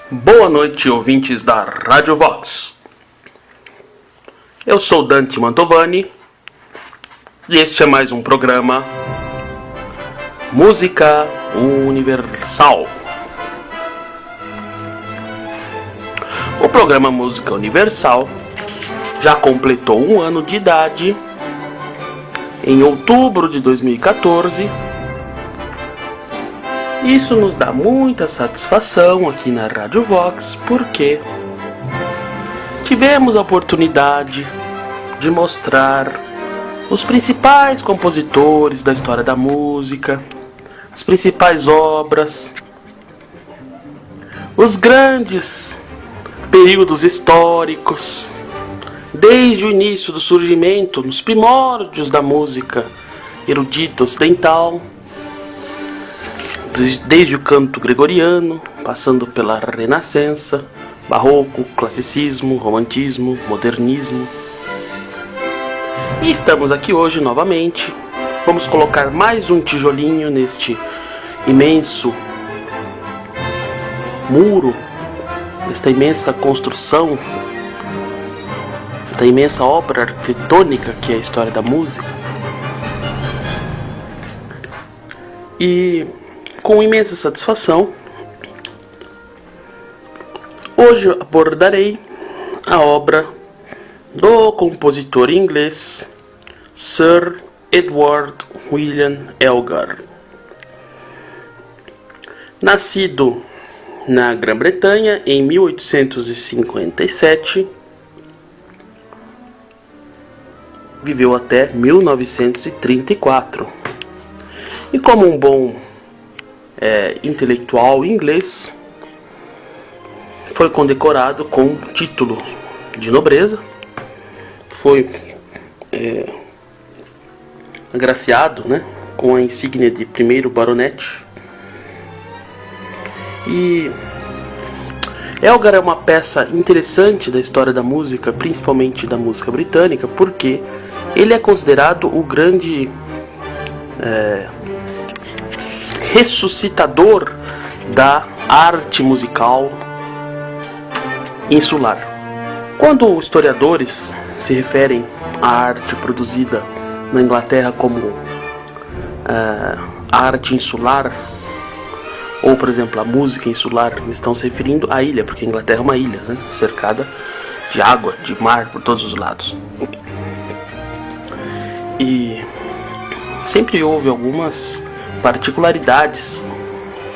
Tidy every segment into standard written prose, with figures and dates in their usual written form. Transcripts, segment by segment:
Boa noite, ouvintes da Rádio Vox. Eu sou Dante Mantovani e este é mais um programa Música Universal. O programa Música Universal já completou um ano de idade em outubro de 2014. Isso nos dá muita satisfação aqui na Rádio Vox, porque tivemos a oportunidade de mostrar os principais compositores da história da música, as principais obras, os grandes períodos históricos, desde o início do surgimento, nos primórdios da música erudita ocidental, desde o canto gregoriano, passando pela Renascença, Barroco, Classicismo, Romantismo, Modernismo. E estamos aqui hoje novamente. Vamos colocar mais um tijolinho neste imenso muro, esta imensa construção, esta imensa obra arquitetônica que é a história da música. E com imensa satisfação, hoje abordarei a obra do compositor inglês Sir Edward William Elgar. Nascido na Grã-Bretanha em 1857, viveu até 1934. E como um bom intelectual inglês, foi condecorado com título de nobreza, foi agraciado, com a insígnia de primeiro baronete. E Elgar é uma peça interessante da história da música, principalmente da música britânica, porque ele é considerado o grande ressuscitador da arte musical insular. Quando historiadores se referem à arte produzida na Inglaterra como arte insular, ou por exemplo a música insular, estão se referindo à ilha, porque a Inglaterra é uma ilha, cercada de água, de mar por todos os lados. E sempre houve algumas particularidades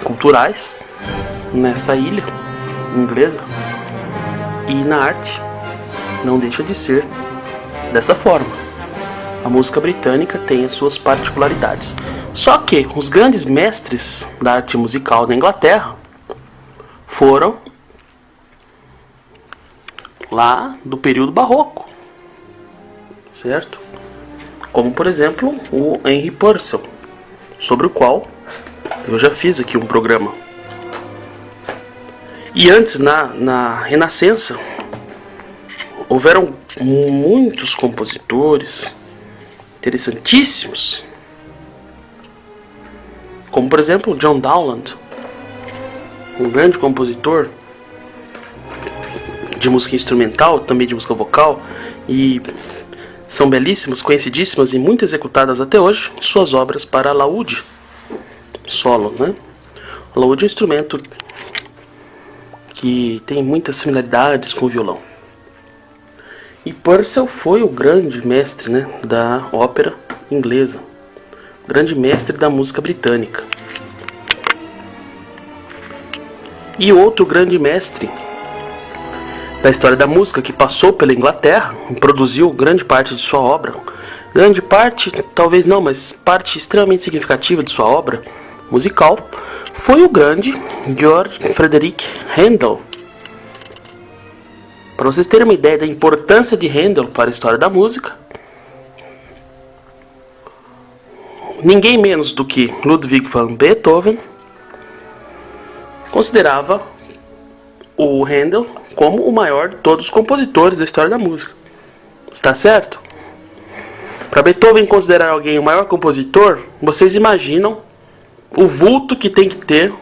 culturais nessa ilha inglesa, e na arte não deixa de ser dessa forma. A música britânica tem as suas particularidades. Só que os grandes mestres da arte musical na Inglaterra foram lá do período barroco, certo? Como por exemplo o Henry Purcell, sobre o qual eu já fiz aqui um programa. E antes, na Renascença, houveram muitos compositores interessantíssimos, como por exemplo John Dowland, um grande compositor de música instrumental, também de música vocal, e são belíssimas, conhecidíssimas e muito executadas até hoje suas obras para alaúde solo, Alaúde é um instrumento que tem muitas similaridades com o violão. E Purcell foi o grande mestre, da ópera inglesa, grande mestre da música britânica. E outro grande mestre da história da música que passou pela Inglaterra e produziu grande parte de sua obra, grande parte, talvez não, mas parte extremamente significativa de sua obra musical, foi o grande Georg Friedrich Händel. Para vocês terem uma ideia da importância de Händel para a história da música, ninguém menos do que Ludwig van Beethoven considerava o Händel como o maior de todos os compositores da história da música. Está certo? Para Beethoven considerar alguém o maior compositor, vocês imaginam o vulto que tem que ter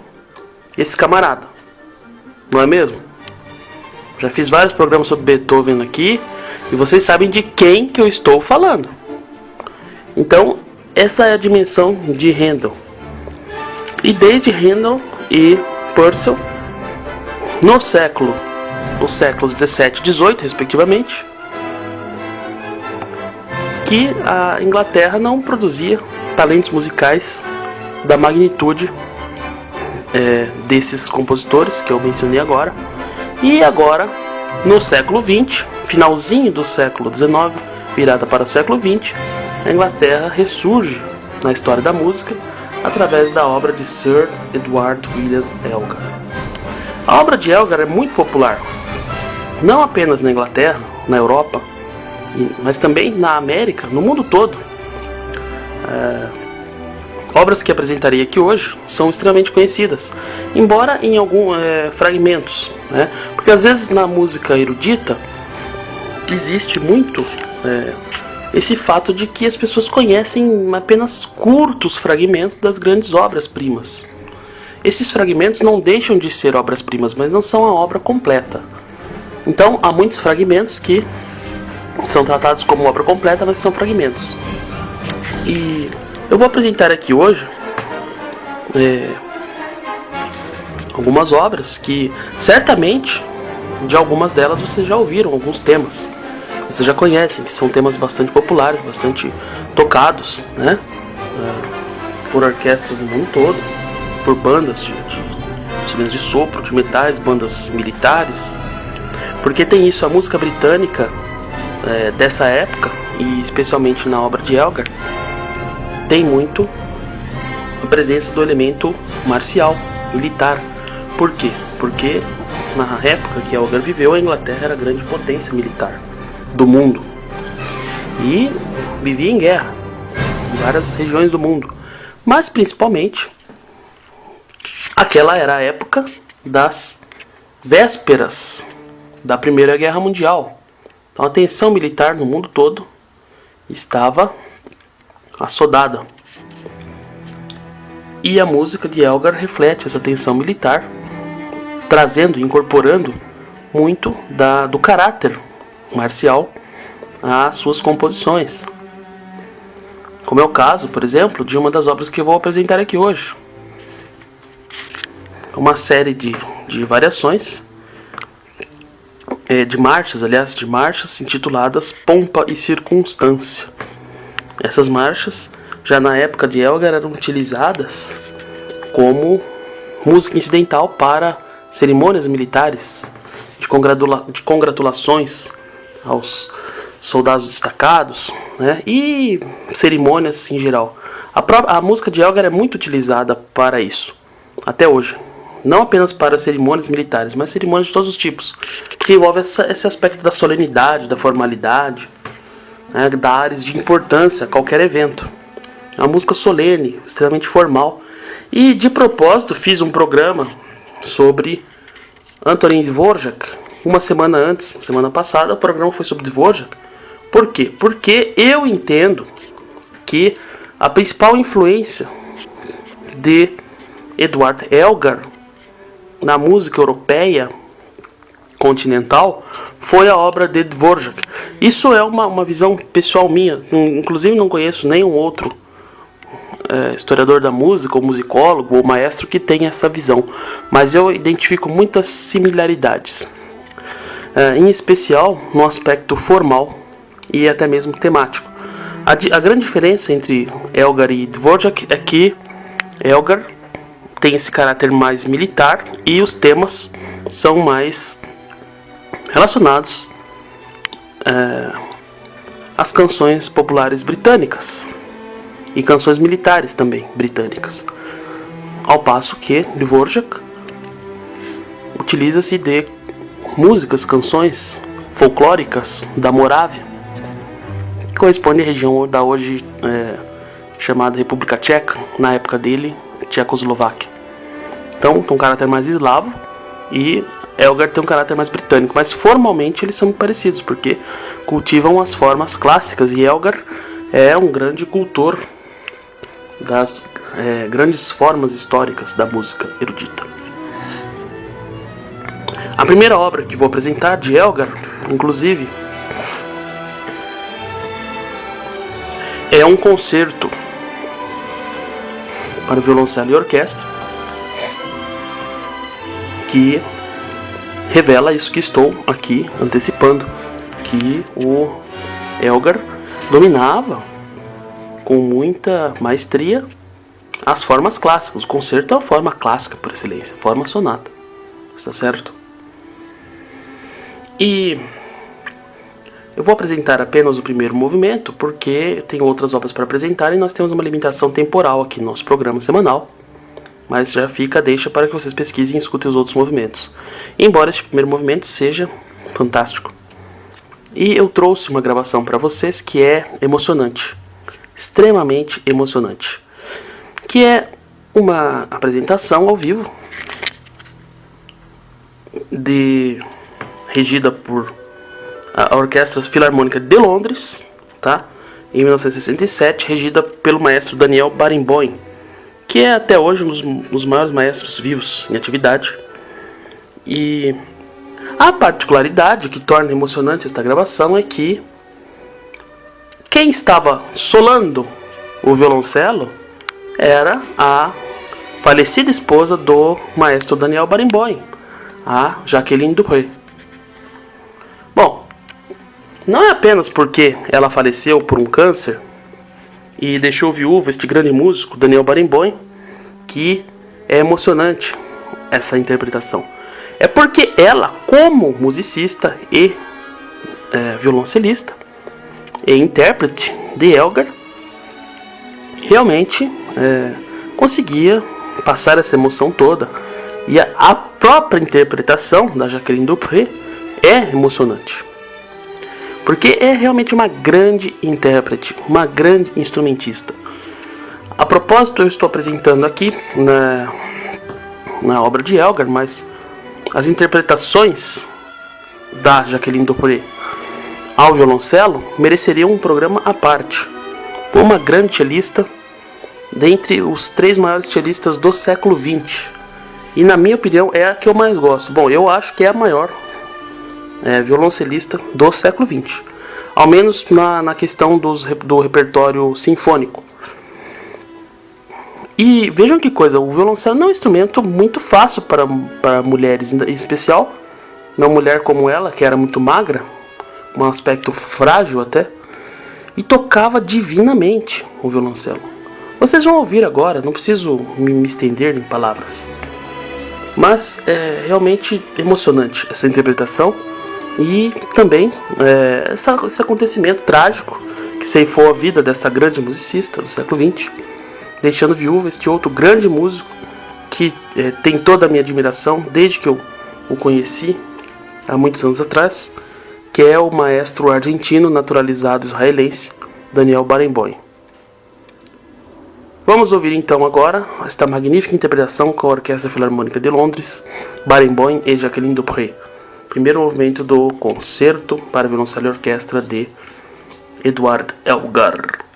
esse camarada. não é mesmo? Já fiz vários programas sobre Beethoven aqui e vocês sabem de quem que eu estou falando. Então, essa é a dimensão de Handel. E desde Handel e Purcell, nos séculos 17 e 18, respectivamente, que a Inglaterra não produzia talentos musicais da magnitude desses compositores que eu mencionei agora. E agora, no século XX, finalzinho do século XIX, virada para o século XX, a Inglaterra ressurge na história da música através da obra de Sir Edward William Elgar. A obra de Elgar é muito popular, não apenas na Inglaterra, na Europa, mas também na América, no mundo todo. Obras que apresentarei aqui hoje são extremamente conhecidas, embora em alguns fragmentos, né? Porque às vezes na música erudita existe muito esse fato de que as pessoas conhecem apenas curtos fragmentos das grandes obras-primas. Esses fragmentos não deixam de ser obras-primas, mas não são a obra completa. Então há muitos fragmentos que são tratados como obra completa, mas são fragmentos. E eu vou apresentar aqui hoje algumas obras que certamente de algumas delas vocês já ouviram alguns temas. Vocês já conhecem, que são temas bastante populares, bastante tocados, né? Por orquestras no mundo todo, por bandas de instrumentos de sopro, de metais, bandas militares. Porque tem isso, a música britânica dessa época, e especialmente na obra de Elgar, tem muito a presença do elemento marcial, militar. Por quê? Porque na época que Elgar viveu, a Inglaterra era a grande potência militar do mundo e vivia em guerra em várias regiões do mundo, mas principalmente aquela era a época das vésperas da Primeira Guerra Mundial. Então a tensão militar no mundo todo estava assodada, e a música de Elgar reflete essa tensão militar, trazendo, incorporando muito do caráter marcial às suas composições, como é o caso, por exemplo, de uma das obras que eu vou apresentar aqui hoje. Uma série de variações, de marchas intituladas Pompa e Circunstância. Essas marchas, já na época de Elgar, eram utilizadas como música incidental para cerimônias militares, de congratulações aos soldados destacados, né? E cerimônias em geral. A música de Elgar é muito utilizada para isso, até hoje. Não apenas para cerimônias militares, mas cerimônias de todos os tipos, que envolve esse aspecto da solenidade, da formalidade, né? Da áreas de importância a qualquer evento. É uma música solene, extremamente formal. E de propósito fiz um programa sobre Antonín Dvorak. Uma semana antes, semana passada, o programa foi sobre Dvorak. Por quê? Porque eu entendo que a principal influência de Edward Elgar na música europeia continental foi a obra de Dvorak. Isso é uma visão pessoal minha. Inclusive não conheço nenhum outro historiador da música, ou musicólogo, ou maestro que tenha essa visão. Mas eu identifico muitas similaridades. Em especial no aspecto formal e até mesmo temático. A grande diferença entre Elgar e Dvorak é que Elgar tem esse caráter mais militar e os temas são mais relacionados às canções populares britânicas e canções militares também britânicas, ao passo que Dvorak utiliza-se de músicas, canções folclóricas da Morávia, que corresponde à região da hoje chamada República Tcheca, na época dele, Tchecoslováquia. Então tem um caráter mais eslavo e Elgar tem um caráter mais britânico, mas formalmente eles são muito parecidos, porque cultivam as formas clássicas, e Elgar é um grande cultor das grandes formas históricas da música erudita. A primeira obra que vou apresentar de Elgar, inclusive, é um concerto para violoncelo e orquestra que revela isso que estou aqui antecipando, que o Elgar dominava com muita maestria as formas clássicas. O concerto é a forma clássica por excelência, forma sonata, está certo? E eu vou apresentar apenas o primeiro movimento, porque tem outras obras para apresentar e nós temos uma limitação temporal aqui no nosso programa semanal. Mas já fica a deixa para que vocês pesquisem e escutem os outros movimentos. Embora este primeiro movimento seja fantástico. E eu trouxe uma gravação para vocês que é emocionante. Extremamente emocionante. Que é uma apresentação ao vivo regida por a Orquestra Filarmônica de Londres, tá? Em 1967, regida pelo maestro Daniel Barenboim, que é até hoje um dos maiores maestros vivos em atividade. E a particularidade que torna emocionante esta gravação é que quem estava solando o violoncelo era a falecida esposa do maestro Daniel Barenboim, a Jacqueline Dupre. Bom, não é apenas porque ela faleceu por um câncer e deixou viúvo este grande músico, Daniel Barenboim, que é emocionante essa interpretação. É porque ela, como musicista e violoncelista e intérprete de Elgar, realmente conseguia passar essa emoção toda. E a própria interpretação da Jacqueline Dupre é emocionante. Porque é realmente uma grande intérprete, uma grande instrumentista. A propósito, eu estou apresentando aqui na obra de Elgar, mas as interpretações da Jacqueline Dupre ao violoncelo mereceriam um programa à parte. Uma grande cellista, dentre os 3 maiores cellistas do século XX. E na minha opinião é a que eu mais gosto. Bom, eu acho que é a maior violoncelista do século XX. Ao menos na questão do repertório sinfônico. E vejam que coisa, o violoncelo não é um instrumento muito fácil para mulheres, em especial uma mulher como ela, que era muito magra, com um aspecto frágil até, e tocava divinamente o violoncelo. Vocês vão ouvir agora, não preciso me estender em palavras. Mas é realmente emocionante essa interpretação e também esse acontecimento trágico que ceifou a vida dessa grande musicista do século XX, deixando viúva este outro grande músico que tem toda a minha admiração desde que eu o conheci há muitos anos atrás, que é o maestro argentino naturalizado israelense Daniel Barenboim. Vamos ouvir então agora esta magnífica interpretação com a Orquestra Filarmônica de Londres, Barenboim e Jacqueline Dupre. Primeiro movimento do Concerto para Violoncelo e Orquestra de Edward Elgar.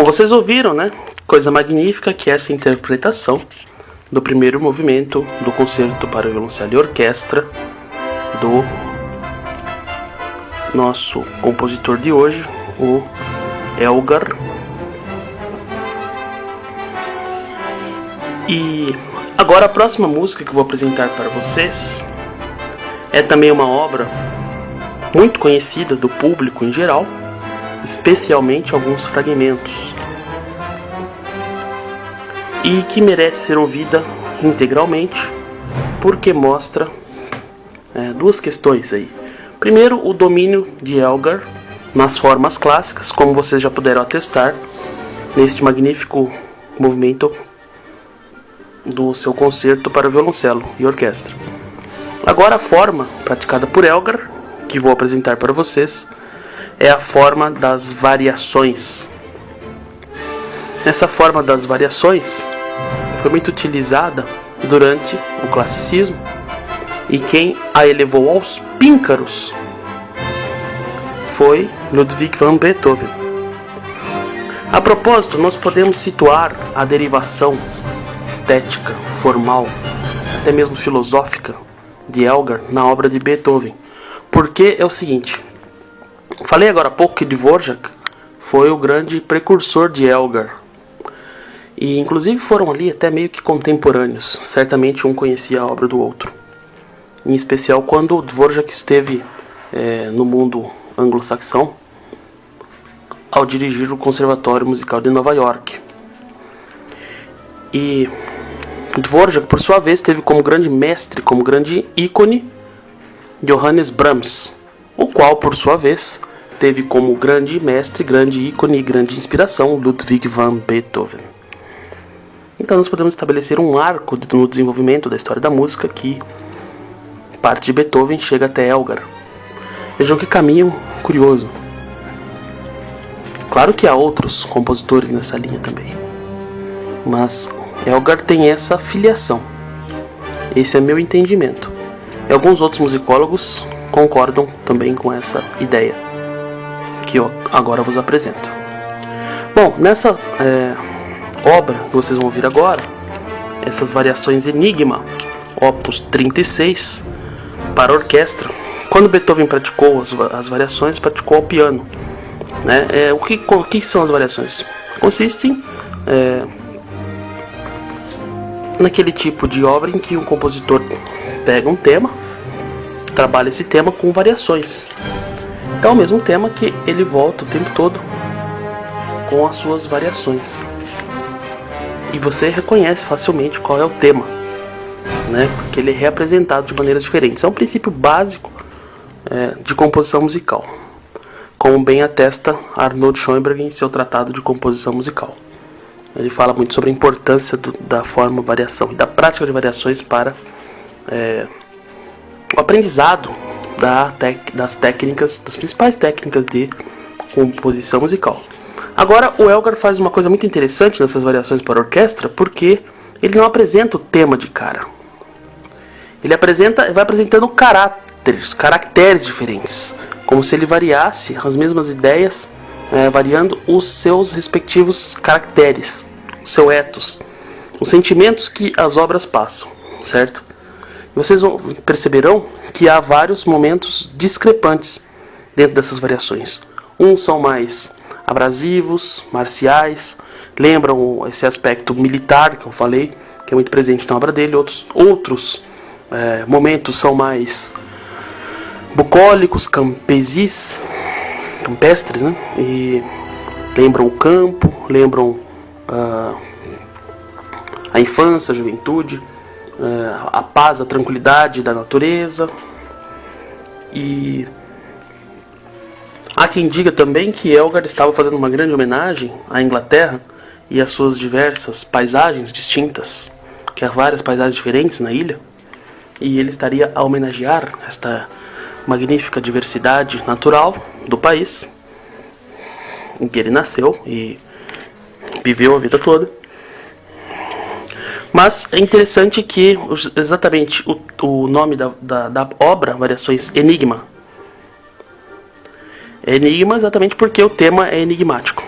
vocês ouviram, né? Coisa magnífica que é essa interpretação do primeiro movimento do Concerto para Violoncelo e Orquestra do nosso compositor de hoje, o Elgar. E agora a próxima música que eu vou apresentar para vocês é também uma obra muito conhecida do público em geral, especialmente alguns fragmentos, e que merece ser ouvida integralmente porque mostra duas questões aí. Primeiro, o domínio de Elgar nas formas clássicas, como vocês já puderam atestar neste magnífico movimento do seu concerto para violoncelo e orquestra. Agora, a forma praticada por Elgar, que vou apresentar para vocês, é a forma das variações. Essa forma das variações foi muito utilizada durante o classicismo, e quem a elevou aos píncaros foi Ludwig van Beethoven. A propósito, nós podemos situar a derivação estética, formal, até mesmo filosófica de Elgar na obra de Beethoven, porque é o seguinte: falei agora há pouco que Dvorak foi o grande precursor de Elgar, e inclusive foram ali até meio que contemporâneos, certamente um conhecia a obra do outro, em especial quando Dvorak esteve no mundo anglo-saxão ao dirigir o Conservatório Musical de Nova York. E Dvorak, por sua vez, teve como grande mestre, como grande ícone, Johannes Brahms, o qual, por sua vez, teve como grande mestre, grande ícone e grande inspiração Ludwig van Beethoven. Então nós podemos estabelecer um arco no desenvolvimento da história da música que parte de Beethoven chega até Elgar. Vejam que caminho curioso. Claro que há outros compositores nessa linha também, mas Elgar tem essa filiação. Esse é meu entendimento. E alguns outros musicólogos concordam também com essa ideia que eu agora vos apresento. Bom, nessa obra que vocês vão ouvir agora, essas variações Enigma, opus 36, para orquestra. Quando Beethoven praticou as variações, praticou ao piano, né? O que são as variações? Consistem naquele tipo de obra em que um compositor pega um tema, trabalha esse tema com variações. É o mesmo tema que ele volta o tempo todo com as suas variações, e você reconhece facilmente qual é o tema, né? Porque ele é reapresentado de maneiras diferentes. É um princípio básico de composição musical, como bem atesta Arnold Schoenberg em seu tratado de composição musical. Ele fala muito sobre a importância da forma variação e da prática de variações para o aprendizado das principais técnicas de composição musical. Agora, o Elgar faz uma coisa muito interessante nessas variações para orquestra, porque ele não apresenta o tema de cara. Ele vai apresentando caracteres diferentes, como se ele variasse as mesmas ideias, variando os seus respectivos caracteres, o seu ethos, os sentimentos que as obras passam, certo? Vocês perceberão que há vários momentos discrepantes dentro dessas variações. Uns são mais abrasivos, marciais, lembram esse aspecto militar que eu falei, que é muito presente na obra dele. Outros momentos são mais bucólicos, campestres, né? E lembram o campo, lembram a infância, a juventude, a paz, a tranquilidade da natureza. E há quem diga também que Elgar estava fazendo uma grande homenagem à Inglaterra e às suas diversas paisagens distintas, que há várias paisagens diferentes na ilha, e ele estaria a homenagear esta magnífica diversidade natural do país em que ele nasceu e viveu a vida toda. Mas é interessante que exatamente o nome da obra, Variações Enigma, é enigma exatamente porque o tema é enigmático.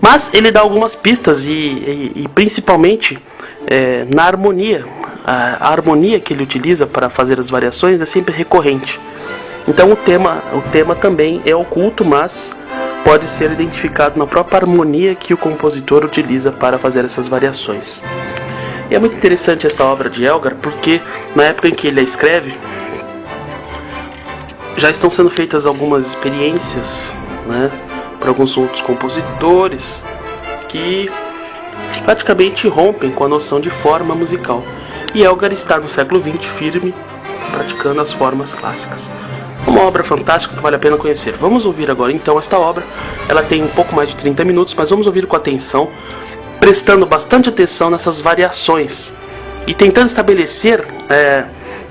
Mas ele dá algumas pistas e principalmente na harmonia. A harmonia que ele utiliza para fazer as variações é sempre recorrente. Então o tema também é oculto, mas pode ser identificado na própria harmonia que o compositor utiliza para fazer essas variações. E é muito interessante essa obra de Elgar, porque na época em que ele a escreve, já estão sendo feitas algumas experiências, né, por alguns outros compositores que praticamente rompem com a noção de forma musical. E Elgar está no século XX firme, praticando as formas clássicas. Uma obra fantástica que vale a pena conhecer. Vamos ouvir agora então esta obra. Ela tem um pouco mais de 30 minutos, mas vamos ouvir com atenção, prestando bastante atenção nessas variações e tentando estabelecer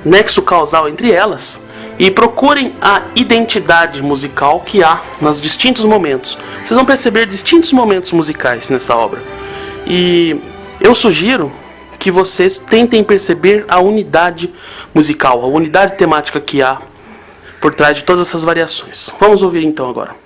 nexo causal entre elas. E procurem a identidade musical que há nos distintos momentos. Vocês vão perceber distintos momentos musicais nessa obra. E eu sugiro que vocês tentem perceber a unidade musical, a unidade temática que há por trás de todas essas variações. Vamos ouvir então agora.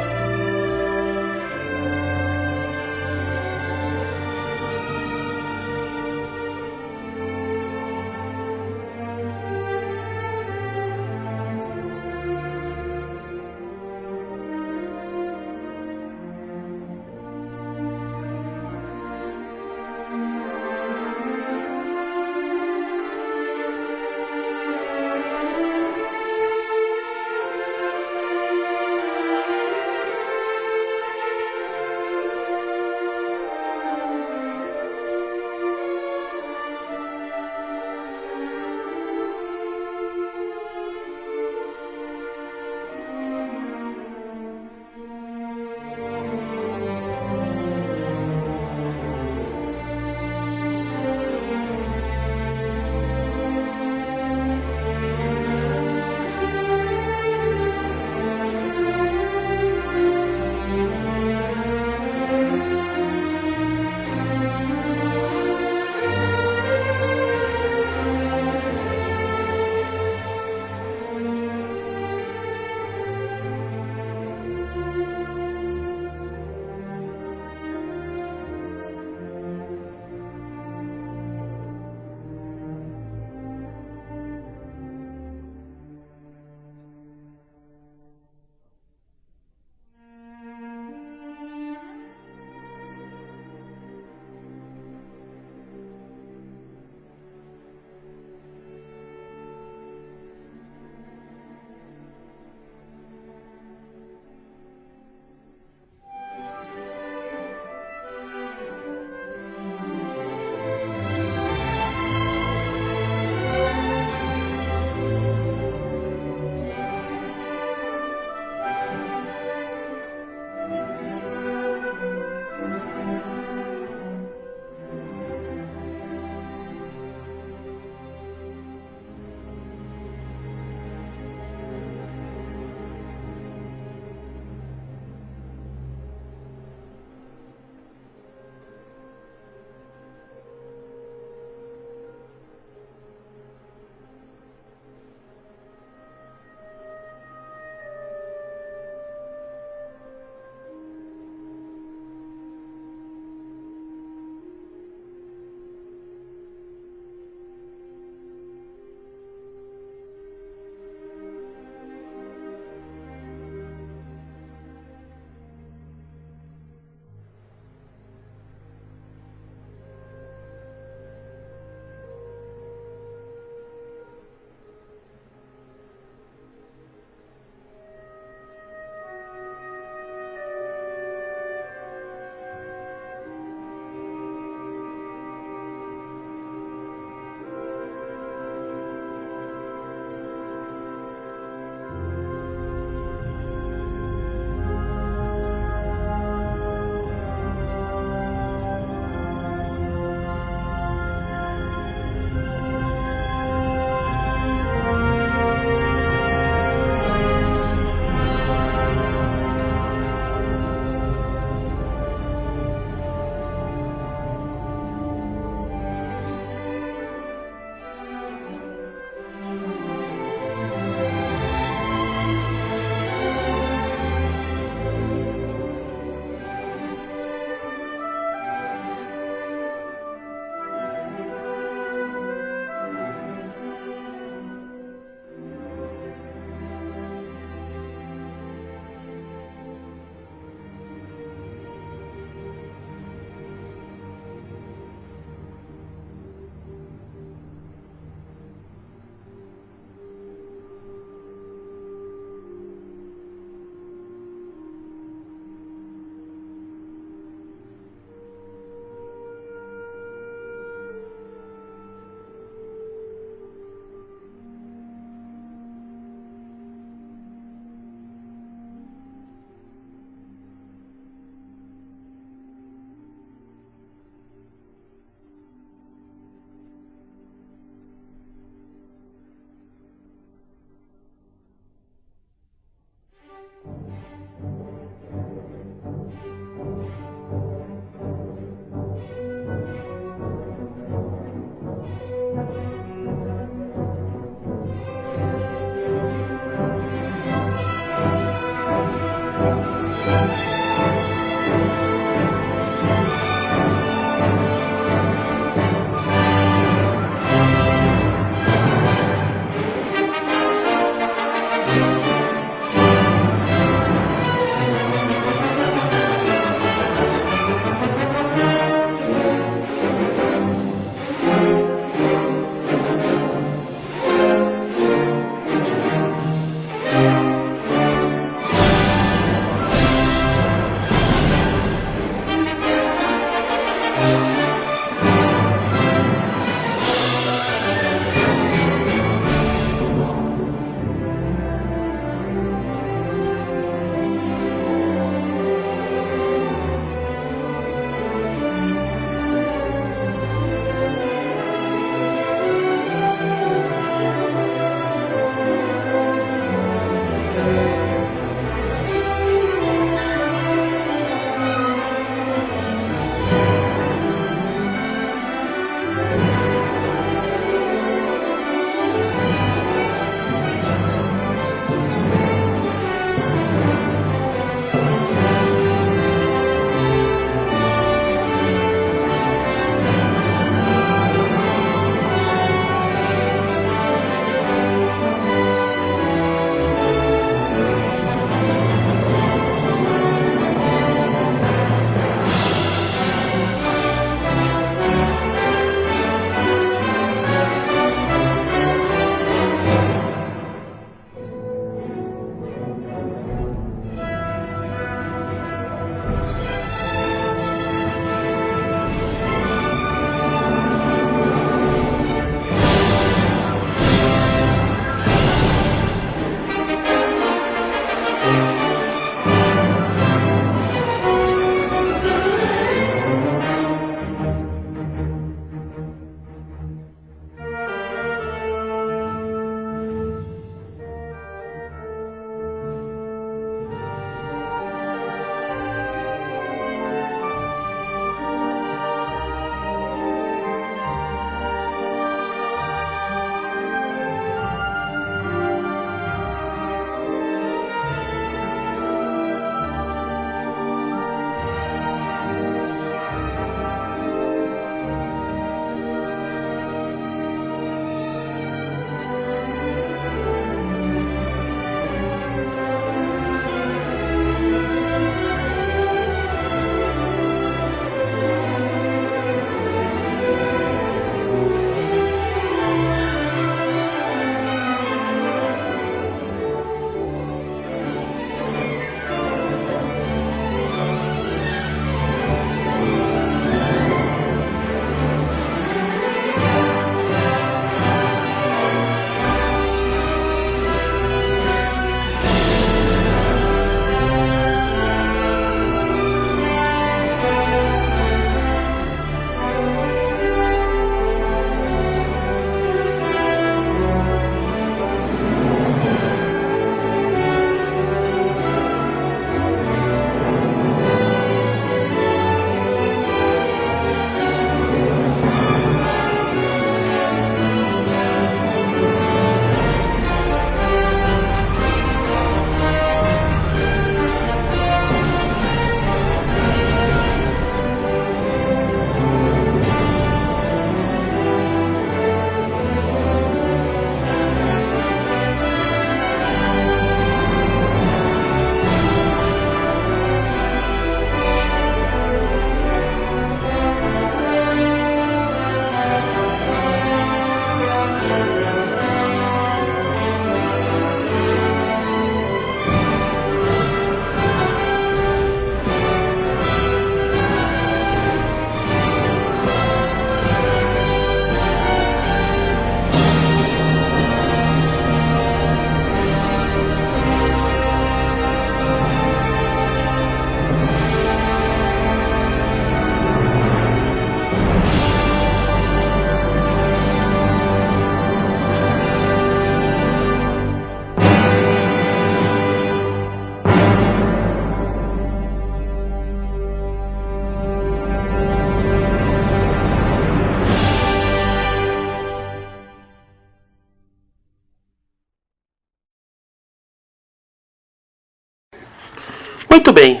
Muito bem,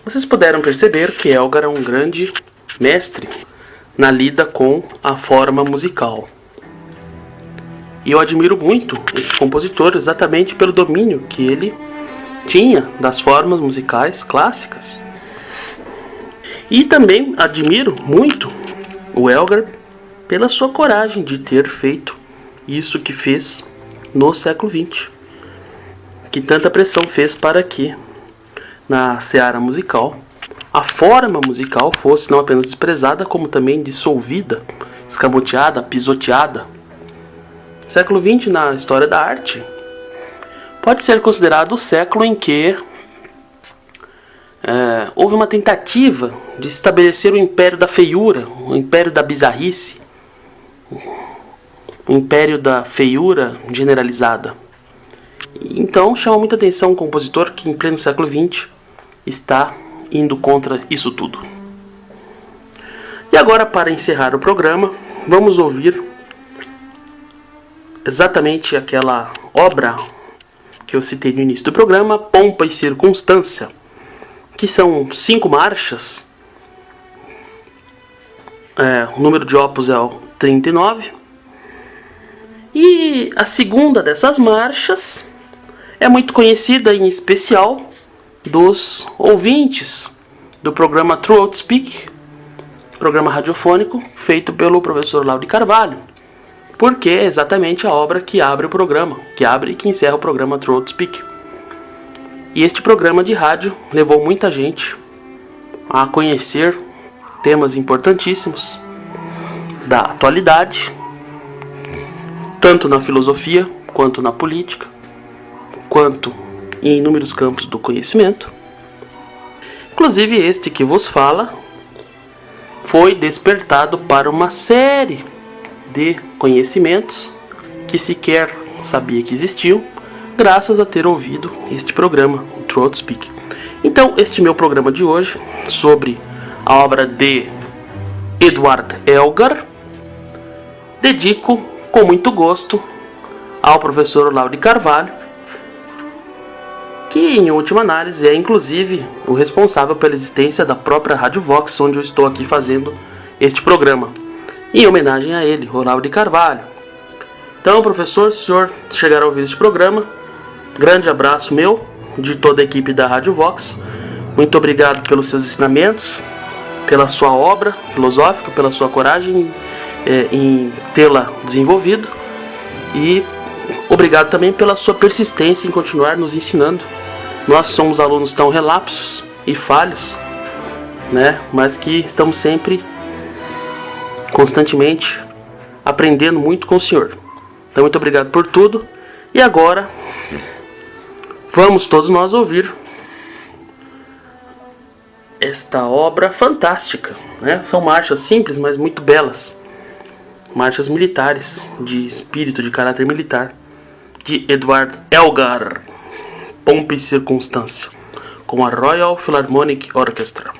vocês puderam perceber que Elgar é um grande mestre na lida com a forma musical. E eu admiro muito esse compositor exatamente pelo domínio que ele tinha das formas musicais clássicas. E também admiro muito o Elgar pela sua coragem de ter feito isso que fez no século XX. Que tanta pressão fez para que, na seara musical, a forma musical fosse não apenas desprezada, como também dissolvida, escamoteada, pisoteada. O século XX, na história da arte, pode ser considerado o século em que houve uma tentativa de estabelecer o império da feiura, o império da bizarrice, o império da feiura generalizada. Então chama muita atenção um compositor que em pleno século XX está indo contra isso tudo. E agora, para encerrar o programa, vamos ouvir exatamente aquela obra que eu citei no início do programa, Pompa e Circunstância, que são 5 marchas. O número de opus é o 39. E a segunda dessas marchas é muito conhecida, em especial dos ouvintes do programa Throughout Speak, programa radiofônico feito pelo professor Olavo de Carvalho, porque é exatamente a obra que abre o programa, que abre e que encerra o programa Throughout Speak. E este programa de rádio levou muita gente a conhecer temas importantíssimos da atualidade, tanto na filosofia, quanto na política, quanto em inúmeros campos do conhecimento. Inclusive este que vos fala foi despertado para uma série de conhecimentos que sequer sabia que existiam, graças a ter ouvido este programa, o Throughout Speak. Então, este meu programa de hoje, sobre a obra de Edward Elgar, dedico com muito gosto ao professor Olavo de Carvalho, que em última análise é inclusive o responsável pela existência da própria Rádio Vox, onde eu estou aqui fazendo este programa, em homenagem a ele, Olavo de Carvalho. Então, professor, se o senhor chegar a ouvir este programa, grande abraço meu, de toda a equipe da Rádio Vox. Muito obrigado pelos seus ensinamentos, pela sua obra filosófica, pela sua coragem em tê-la desenvolvido, e obrigado também pela sua persistência em continuar nos ensinando. Nós somos alunos tão relapsos e falhos, né? Mas que estamos sempre, constantemente, aprendendo muito com o senhor. Então, muito obrigado por tudo. E agora, vamos todos nós ouvir esta obra fantástica, né? São marchas simples, mas muito belas. Marchas militares, de espírito, de caráter militar, de Edward Elgar, Pompa e Circunstância, com a Royal Philharmonic Orchestra.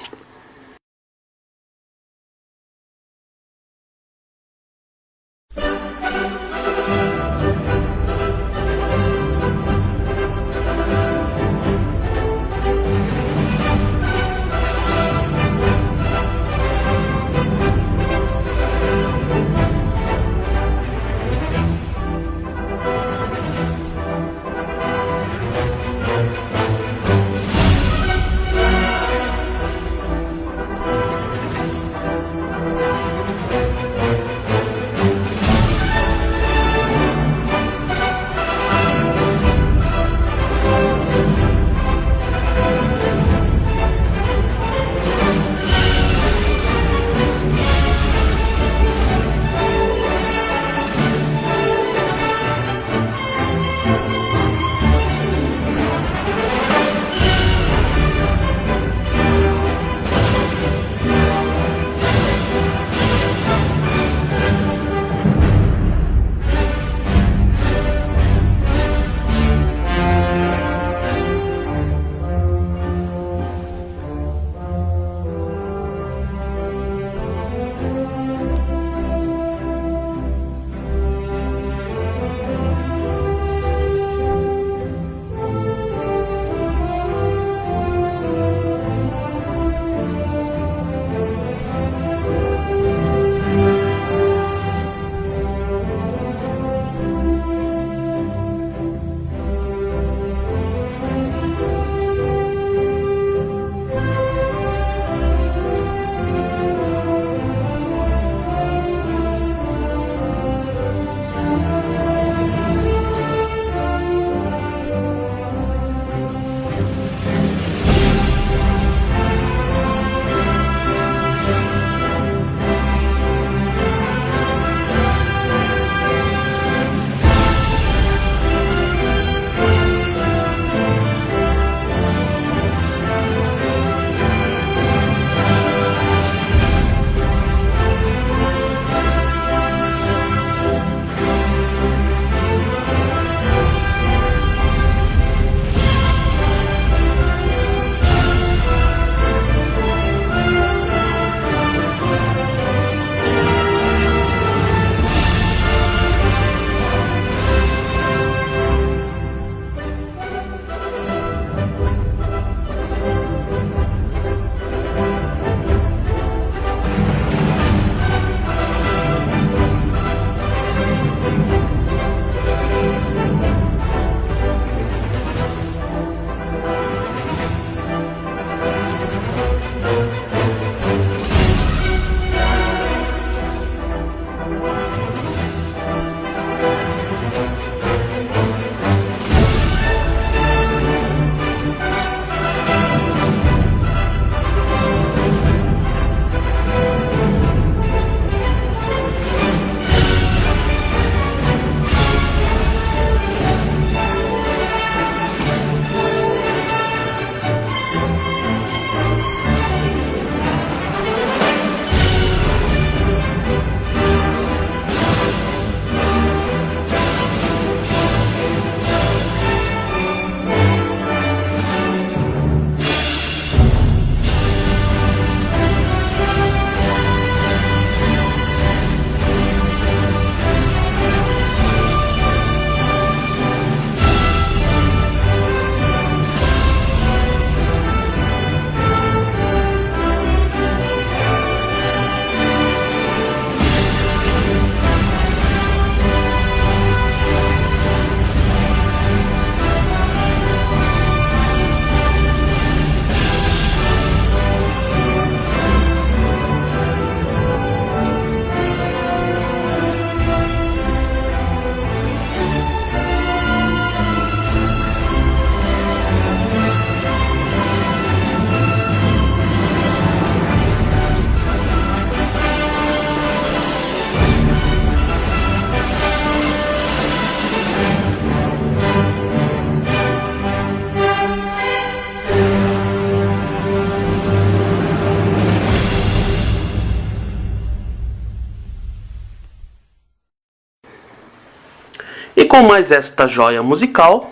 com mais esta joia musical,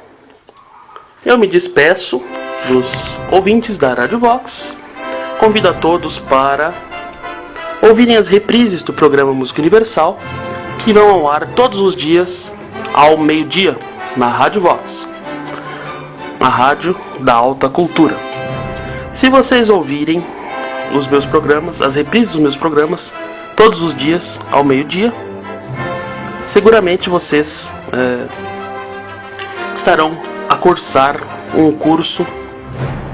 eu me despeço dos ouvintes da Rádio Vox. Convido a todos para ouvirem as reprises do programa Música Universal, que vão ao ar todos os dias ao meio-dia na Rádio Vox, a rádio da alta cultura. Se vocês ouvirem os meus programas, as reprises dos meus programas, todos os dias ao meio-dia, seguramente vocês estarão a cursar um curso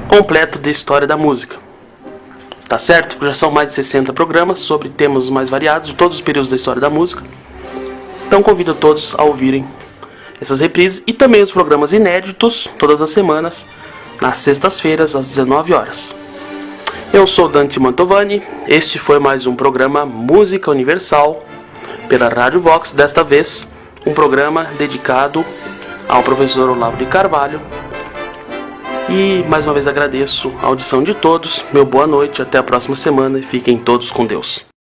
completo de História da Música. Tá certo? Já são mais de 60 programas sobre temas mais variados de todos os períodos da história da música. Então convido a todos a ouvirem essas reprises e também os programas inéditos todas as semanas, nas sextas-feiras às 19 horas. Eu sou Dante Mantovani, este foi mais um programa Música Universal pela Rádio Vox, desta vez um programa dedicado ao professor Olavo de Carvalho. E mais uma vez agradeço a audição de todos, meu boa noite, até a próxima semana e fiquem todos com Deus.